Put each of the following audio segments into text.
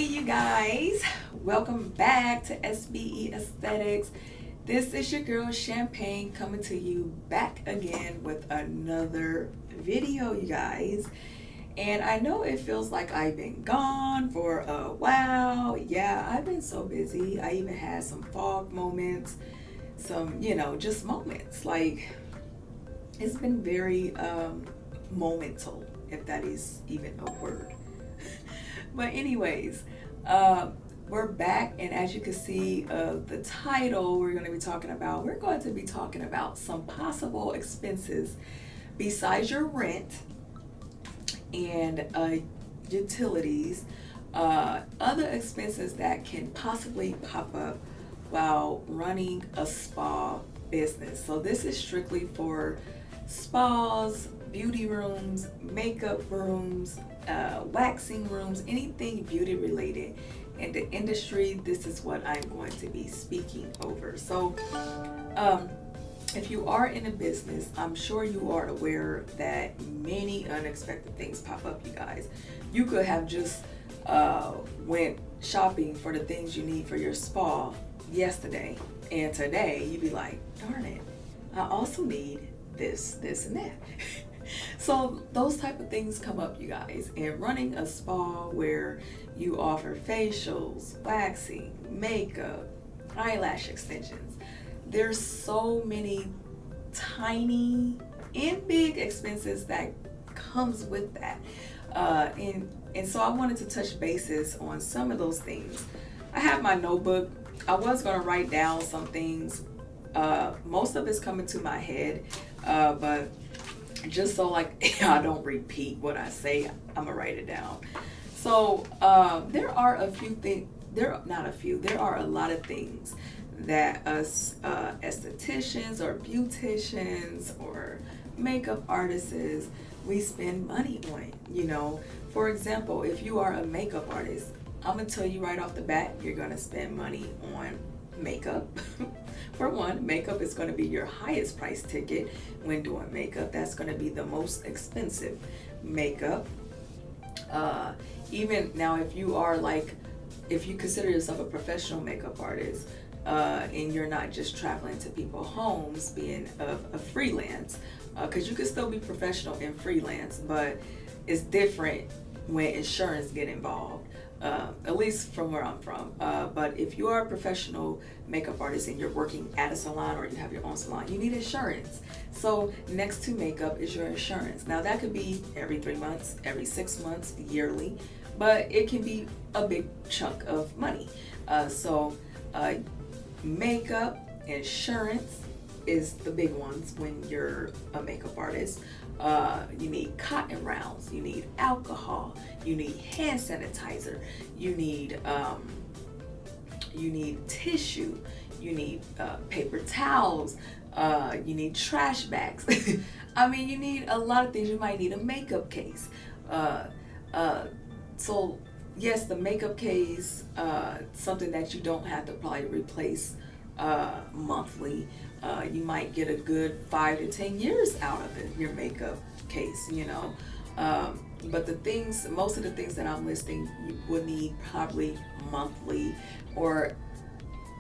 Hey you guys, welcome back to SBE Aesthetics. This is your girl Champagne coming to you back again with another video, you guys. And I know it feels like I've been gone for a while. Yeah, I've been so busy. I even had some fog moments, some, just moments. Like, it's been very momental, if that is even a word. But anyways, we're back, and as you can see the title, we're going to be talking about some possible expenses besides your rent and utilities, other expenses that can possibly pop up while running a spa business. So this is strictly for spas, beauty rooms, makeup rooms, waxing rooms, anything beauty related in the industry. This is what I'm going to be speaking over. So if you are in a business, I'm sure you are aware that many unexpected things pop up, you guys. You could have just went shopping for the things you need for your spa yesterday, and today you'd be like, darn it, I also need this, and that. So those type of things come up, you guys. And running a spa where you offer facials, waxing, makeup, eyelash extensions, there's so many tiny and big expenses that comes with that. And so I wanted to touch bases on some of those things. I have my notebook. I was going to write down some things. Most of it's coming to my head, but just so like I don't repeat what I say, I'm gonna write it down. So there are a few things, there are a lot of things that us estheticians or beauticians or makeup artists, we spend money on. For example, if you are a makeup artist, I'm gonna tell you right off the bat, you're gonna spend money on makeup. For one, makeup is going to be your highest price ticket when doing makeup. That's going to be the most expensive makeup. Even now, if you consider yourself a professional makeup artist, and you're not just traveling to people's homes, being a freelance, because you can still be professional and freelance, but it's different when insurance get involved. At least from where I'm from. But if you are a professional makeup artist and you're working at a salon or you have your own salon, you need insurance. So next to makeup is your insurance. Now that could be every 3 months, every 6 months, yearly, but it can be a big chunk of money. So makeup, insurance is the big ones when you're a makeup artist. You need cotton rounds, you need alcohol, you need hand sanitizer, you need tissue, you need paper towels, you need trash bags. I mean, you need a lot of things. You might need a makeup case. So yes, the makeup case, something that you don't have to probably replace monthly. You might get a good 5 to 10 years out of it, your makeup case, but most of the things that I'm listing, you would need probably monthly or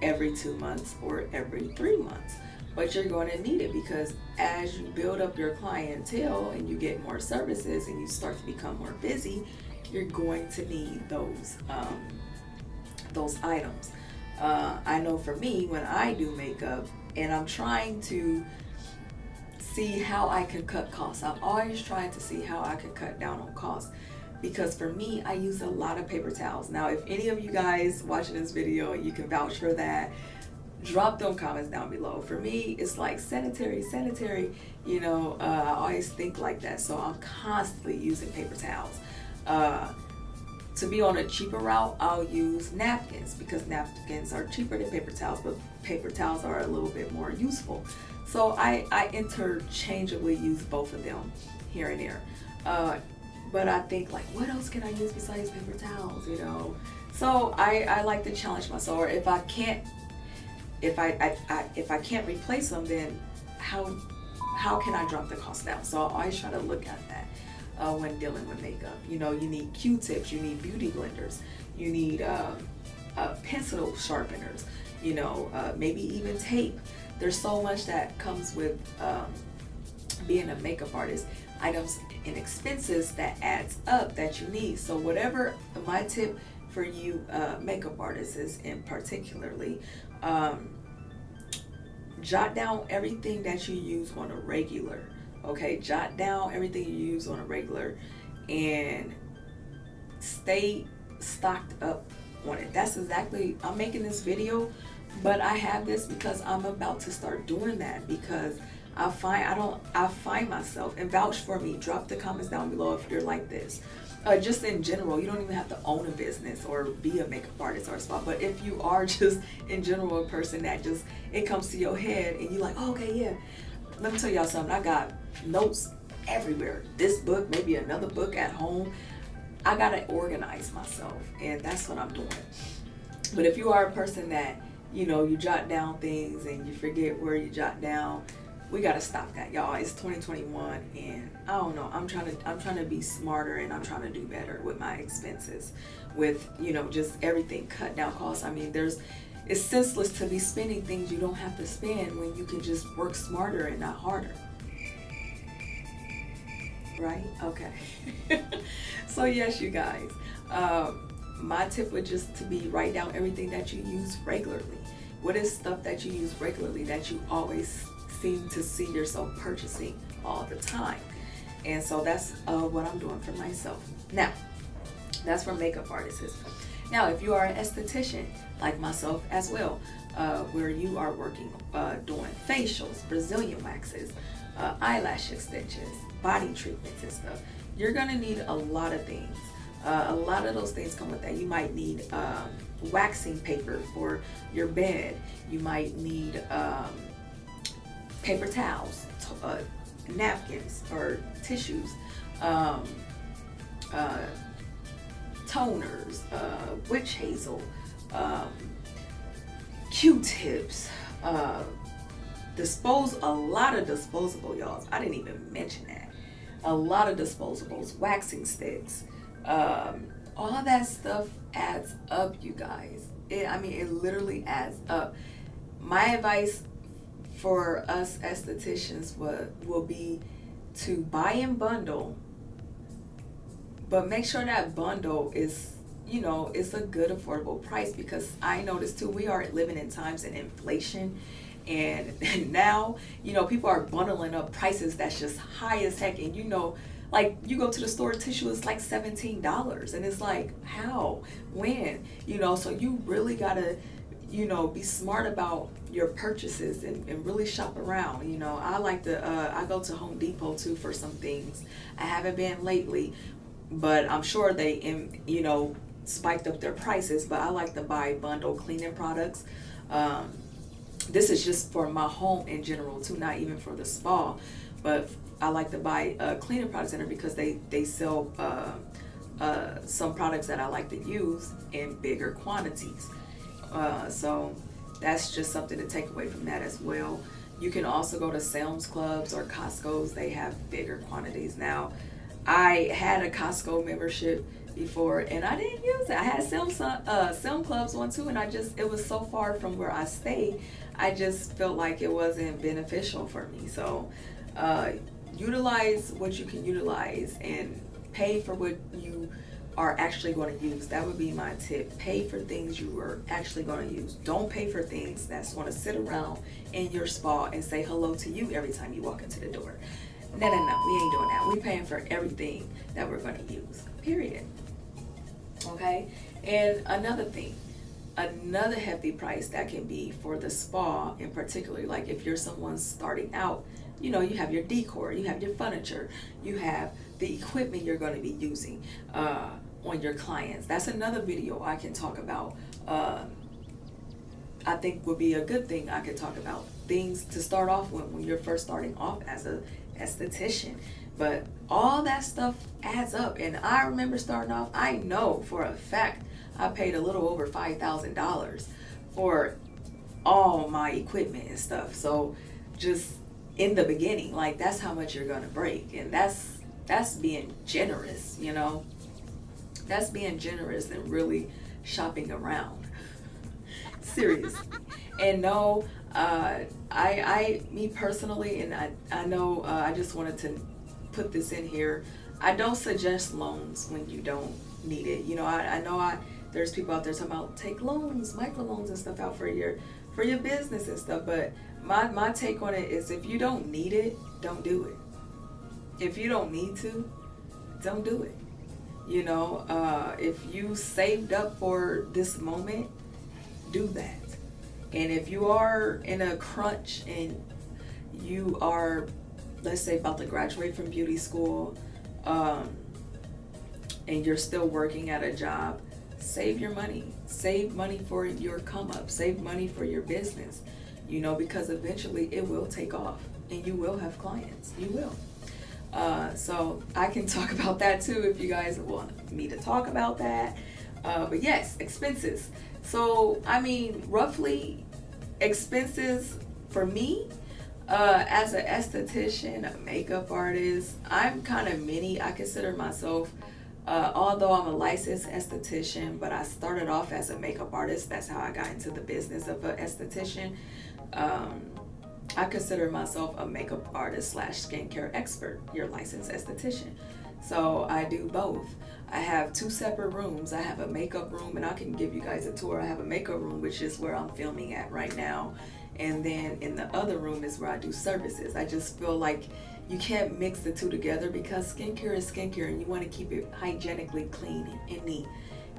every 2 months or every 3 months. But you're going to need it because as you build up your clientele and you get more services and you start to become more busy, you're going to need those items. I know for me, when I do makeup and I'm trying to see how I can cut costs, I'm always trying to see how I can cut down on costs, because for me, I use a lot of paper towels. Now, if any of you guys watching this video, you can vouch for that, drop them comments down below. For me, it's like sanitary, I always think like that, so I'm constantly using paper towels. To be on a cheaper route, I'll use napkins because napkins are cheaper than paper towels, but paper towels are a little bit more useful. So I interchangeably use both of them here and there. But I think, like, what else can I use besides paper towels, So I like to challenge myself. Or if I can't replace them, then how can I drop the cost down? So I always try to look at that when dealing with makeup. You need Q-tips, you need beauty blenders, You need pencil sharpeners, you know, maybe even tape. There's so much that comes with being a makeup artist, items and expenses that adds up that you need. So whatever my tip for you makeup artists is, in particularly, jot down everything that you use on a regular. Okay, jot down everything you use on a regular and stay stocked up on it. That's exactly, I'm making this video, but I have this because I'm about to start doing that, because I find myself, and vouch for me, drop the comments down below if you're like this. Just in general, you don't even have to own a business or be a makeup artist or a spa, but if you are just in general a person that just, it comes to your head and you're like, oh, okay, yeah, let me tell y'all something. I got notes everywhere. This book, maybe another book at home. I gotta organize myself, and that's what I'm doing. But if you are a person that, you know, you jot down things and you forget where you jot down, we gotta stop that, y'all. It's 2021, and I don't know. I'm trying to be smarter, and I'm trying to do better with my expenses, with, you know, just everything, cut down costs. I mean, it's senseless to be spending things you don't have to spend when you can just work smarter and not harder. Right? Okay. So yes, you guys, my tip would just to be write down everything that you use regularly. What is stuff that you use regularly that you always seem to see yourself purchasing all the time? And so that's what I'm doing for myself. Now, that's for makeup artists. Now, if you are an esthetician like myself as well, where you are working doing facials, Brazilian waxes, eyelash extensions, body treatments and stuff, you're gonna need a lot of things. A lot of those things come with that. You might need waxing paper for your bed. You might need paper towels, napkins or tissues, toners, witch hazel, Q-tips, a lot of disposable, y'all. I didn't even mention that. A lot of disposables, waxing sticks, all that stuff adds up, you guys. It literally adds up. My advice for us estheticians will be to buy in bundle, but make sure that bundle is, you know, it's a good affordable price, because I noticed too, we are living in times in inflation, and now, you know, people are bundling up prices that's just high as heck. And you know, like, you go to the store, tissue is like $17, and it's like, how, when, you know? So you really gotta, you know, be smart about your purchases and really shop around. You know, I like to I go to Home Depot too for some things. I haven't been lately, but I'm sure they, you know, spiked up their prices. But I like to buy bundle cleaning products. This is just for my home in general too, not even for the spa, but I like to buy cleaning products in there because they sell some products that I like to use in bigger quantities. So that's just something to take away from that as well. You can also go to Sam's Clubs or Costco's. They have bigger quantities. Now, I had a Costco membership before, and I didn't use it. I had Sam's Clubs one too, and it was so far from where I stay, I just felt like it wasn't beneficial for me. So utilize what you can utilize and pay for what you are actually going to use. That would be my tip. Pay for things you are actually going to use. Don't pay for things that's going to sit around in your spa and say hello to you every time you walk into the door. No, we ain't doing that. We're paying for everything that we're going to use, period. Okay? And another thing, another hefty price that can be for the spa in particular, like if you're someone starting out, you know, you have your decor, you have your furniture, you have the equipment you're going to be using on your clients. That's another video I can talk about. I think would be a good thing I could talk about. Things to start off with when you're first starting off as a esthetician. But all that stuff adds up. And I remember starting off, I know for a fact I paid a little over $5,000 for all my equipment and stuff. So just in the beginning, like, that's how much you're gonna break. And that's being generous, you know. That's being generous and really shopping around. Seriously. And no, me personally, and I know, I just wanted to put this in here. I don't suggest loans when you don't need it. You know, I know there's people out there talking about take loans, microloans and stuff out for your business and stuff. But my take on it is, if you don't need it, don't do it. If you don't need to, don't do it. You know, if you saved up for this moment, do that. And if you are in a crunch and you are, let's say, about to graduate from beauty school, and you're still working at a job, save your money. Save money for your come up. Save money for your business. You know, because eventually it will take off and you will have clients. You will. So I can talk about that too if you guys want me to talk about that. But yes, expenses. So, I mean, roughly expenses for me, as an esthetician, a makeup artist, I'm kind of mini. I consider myself, although I'm a licensed esthetician, but I started off as a makeup artist. That's how I got into the business of an esthetician. I consider myself a makeup artist / skincare expert, your licensed esthetician. So I do both. I have 2 separate rooms. I have a makeup room, and I can give you guys a tour. I have a makeup room, which is where I'm filming at right now. And then in the other room is where I do services. I just feel like you can't mix the two together, because skincare is skincare and you want to keep it hygienically clean and neat.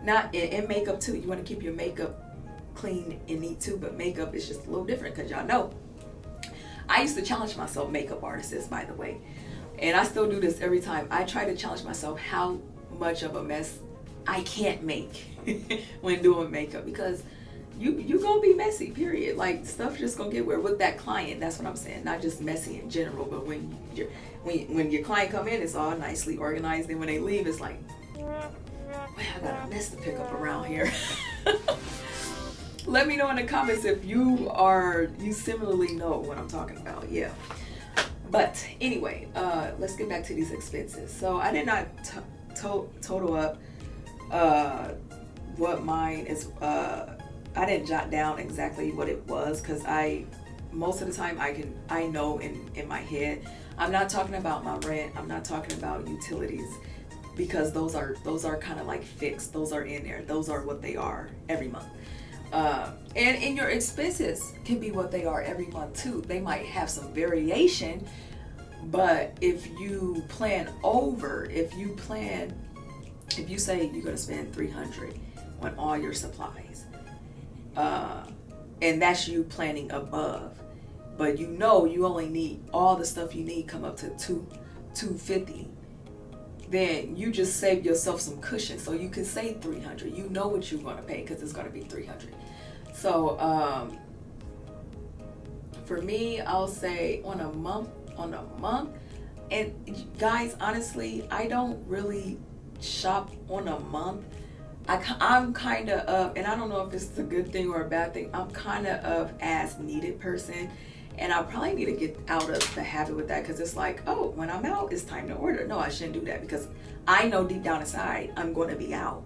Not in makeup too. You want to keep your makeup clean and neat too, but makeup is just a little different, because y'all know I used to challenge myself, makeup artists, by the way. And I still do this every time. I try to challenge myself how much of a mess I can't make when doing makeup, because you gonna be messy, period. Like, stuff just gonna get weird with that client. That's what I'm saying. Not just messy in general, but when your client come in, it's all nicely organized, and when they leave, it's like, well, I got a mess to pick up around here. Let me know in the comments if you similarly know what I'm talking about. Yeah. But anyway, let's get back to these expenses. So I did not total up what mine is. I didn't jot down exactly what it was, because most of the time I know in my head. I'm not talking about my rent. I'm not talking about utilities, because those are kind of like fixed. Those are in there. Those are what they are every month. And your expenses can be what they are every month too. They might have some variation, but if you plan over, if you say you're going to spend $300 on all your supplies, and that's you planning above, but you know you only need all the stuff you need come up to $250, then you just save yourself some cushion, so you can save $300. You know what you're going to pay, because it's going to be $300. So for me, I'll say on a month. And guys, honestly, I don't really shop on a month. I'm kind of and I don't know if it's a good thing or a bad thing. I'm kind of as needed person, and I probably need to get out of the habit with that, because it's like, oh, when I'm out, it's time to order. No, I shouldn't do that, because I know deep down inside I'm going to be out.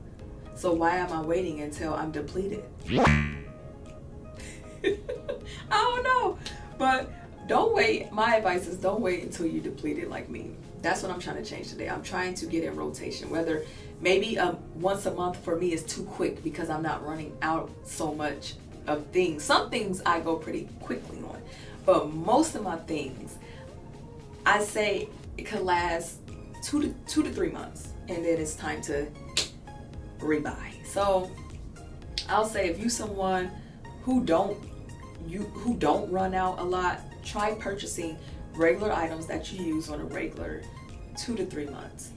So why am I waiting until I'm depleted? I don't know, but don't wait. My advice is, don't wait until you're depleted like me. That's what I'm trying to change today. I'm trying to get in rotation. Whether maybe once a month for me is too quick, because I'm not running out so much of things. Some things I go pretty quickly on, but most of my things, I say it could last 2 to 3 months, and then it's time to rebuy. So I'll say, if you someone who don't run out a lot, try purchasing regular items that you use on a regular 2 to 3 months.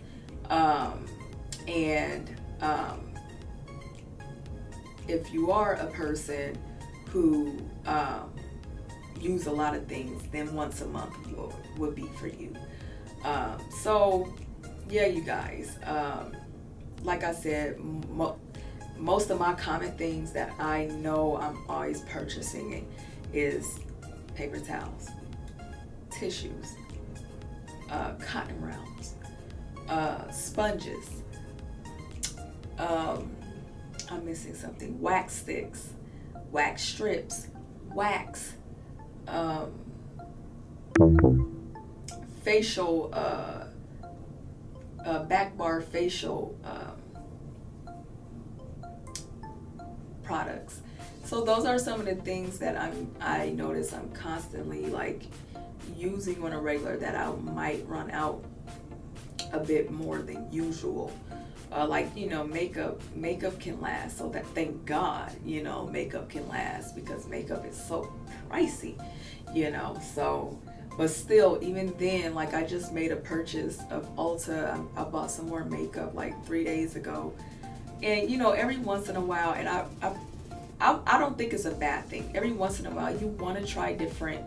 If you are a person who use a lot of things, then once a month would be for you. So yeah, you guys, like I said, most of my common things that I know I'm always purchasing is paper towels, tissues, cotton rounds, sponges, I'm missing something. Wax sticks, wax strips, wax, um, facial, back bar facial products. So those are some of the things that I notice I'm constantly like using on a regular that I might run out a bit more than usual. Like, you know, makeup can last, so that, thank God, you know, makeup can last, because makeup is so pricey, you know. So but still, even then, like, I just made a purchase of Ulta. I bought some more makeup like 3 days ago, and you know, every once in a while, and I don't think it's a bad thing. Every once in a while, you want to try different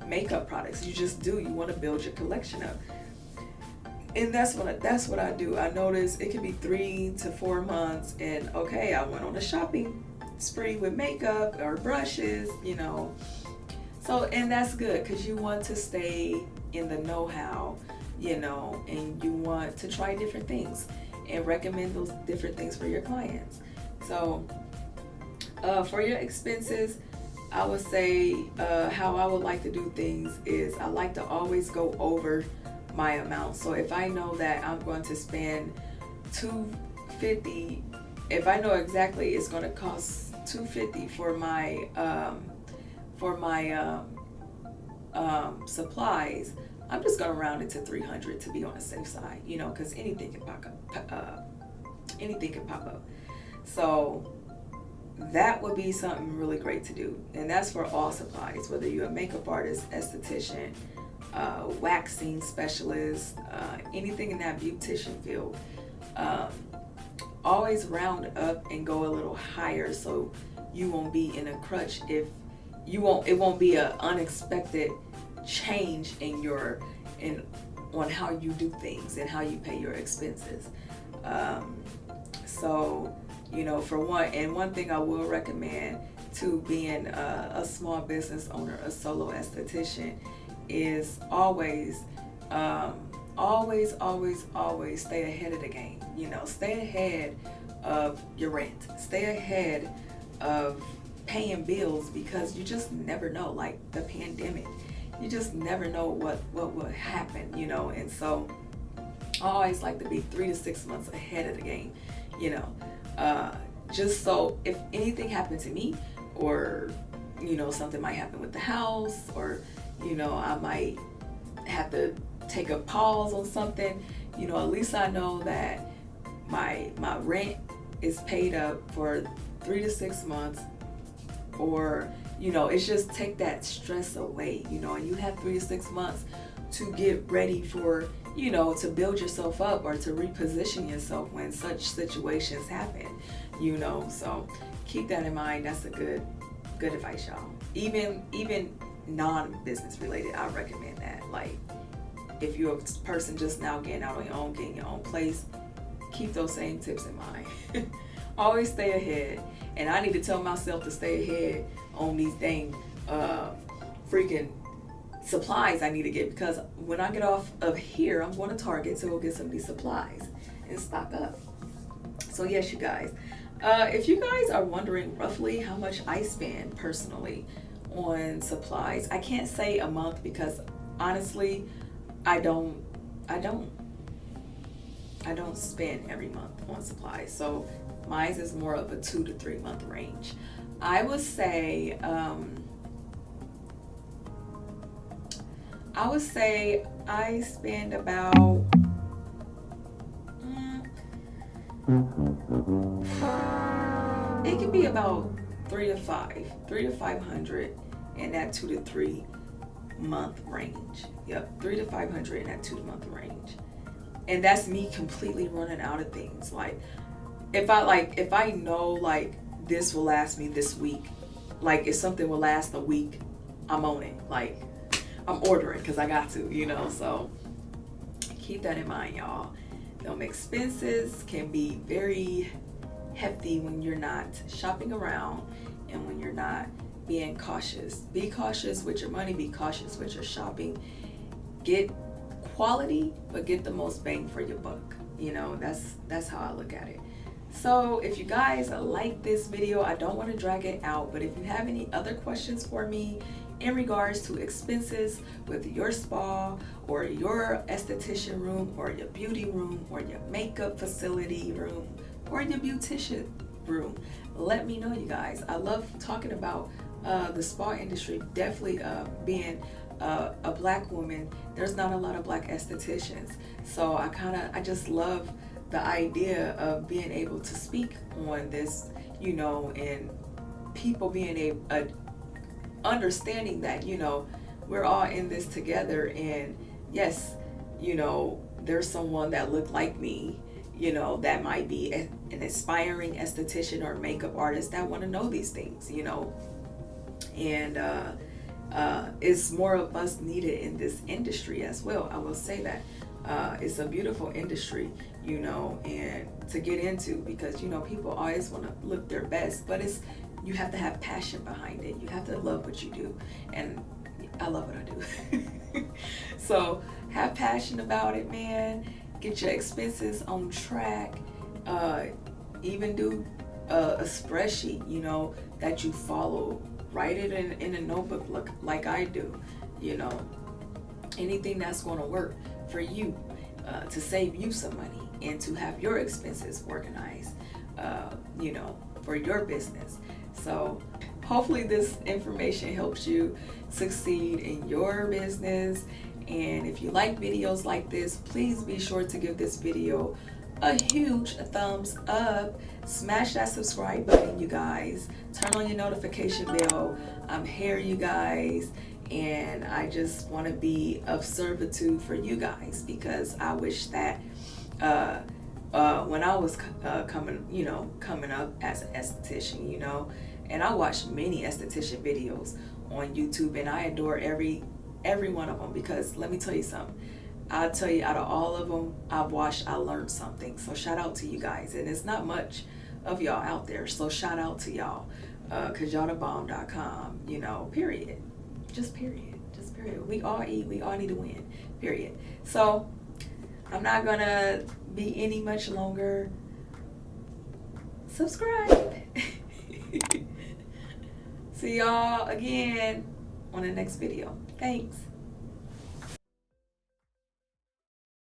makeup products. You just do. You want to build your collection up. And that's what I do. I notice it can be 3 to 4 months, and okay, I went on a shopping spree with makeup or brushes, you know. So, and that's good, because you want to stay in the know-how, you know, and you want to try different things and recommend those different things for your clients. So, for your expenses, I would say how I would like to do things is I like to always go over my amount. So if I know that I'm going to spend $250, if I know exactly it's going to cost $250 for my supplies, I'm just going to round it to $300 to be on the safe side, you know, because anything can pop up. So that would be something really great to do, and that's for all supplies, whether you're a makeup artist, esthetician, waxing specialist, anything in that beautician field. Always round up and go a little higher, so you won't be in a crutch if it won't be an unexpected change on how you do things and how you pay your expenses. So, you know, for one thing I will recommend to being a small business owner, a solo esthetician, is always stay ahead of the game. You know, stay ahead of your rent, stay ahead of paying bills, because you just never know, like the pandemic, you just never know what will happen, you know. And so I always like to be 3 to 6 months ahead of the game, you know, just so if anything happened to me, or you know, something might happen with the house, or you know, I might have to take a pause on something, you know, at least I know that my rent is paid up for 3 to 6 months, or you know, it's just take that stress away, you know, and you have 3 to 6 months to get ready for, you know, to build yourself up or to reposition yourself when such situations happen, you know. So keep that in mind. That's a good advice, y'all. Even non-business related, I recommend that. Like, if you're a person just now getting out on your own, getting your own place, keep those same tips in mind. Always stay ahead. And I need to tell myself to stay ahead on these dang freaking supplies I need to get, because when I get off of here, I'm going to Target to go get some of these supplies and stock up. So yes, you guys, if you guys are wondering roughly how much I spend personally on supplies, I can't say a month, because honestly, I don't spend every month on supplies. So mine is more of a 2 to 3 month range. I would say I spend about it can be about 3 to 500 in that 2 to 3 month range. Yep, 3 to 500 in that 2 month range. And that's me completely running out of things. Like if I know like this will last me this week, like if something will last a week, I'm on it. Like I'm ordering because I got to, you know. So keep that in mind, y'all. Them expenses can be very hefty when you're not shopping around and when you're not being cautious. Be cautious with your money, be cautious with your shopping. Get quality, but get the most bang for your buck. You know, that's how I look at it. So if you guys like this video, I don't want to drag it out, but if you have any other questions for me in regards to expenses with your spa or your esthetician room or your beauty room or your makeup facility room or your beautician room, let me know, you guys. I love talking about the spa industry. Definitely being a black woman, there's not a lot of black estheticians, so I just love the idea of being able to speak on this, you know, and people being understanding that, you know, we're all in this together. And yes, you know, there's someone that looked like me, you know, that might be an aspiring esthetician or makeup artist that want to know these things, you know. And it's more of us needed in this industry as well. I will say that it's a beautiful industry, you know, and to get into, because, you know, people always want to look their best, but you have to have passion behind it. You have to love what you do, and I love what I do. So have passion about it, man. Get your expenses on track. Even do a spreadsheet, you know, that you follow. Write it in a notebook like I do, you know. Anything that's going to work for you, to save you some money and to have your expenses organized, you know, for your business. So hopefully this information helps you succeed in your business. And if you like videos like this, please be sure to give this video a huge thumbs up. Smash that subscribe button, you guys. Turn on your notification bell. I'm here, you guys, and I just want to be of servitude for you guys, because I wish that when I was coming up as an esthetician, you know, and I watched many esthetician videos on YouTube, and I adore every one of them, because let me tell you something. I'll tell you, out of all of them I've watched, I learned something. So shout out to you guys. And it's not much of y'all out there, so shout out to y'all, because y'all the bomb.com, you know, period. Just period. Just period. We all eat. We all need to win. Period. So I'm not going to be any much longer. Subscribe. See y'all again on the next video. Thanks.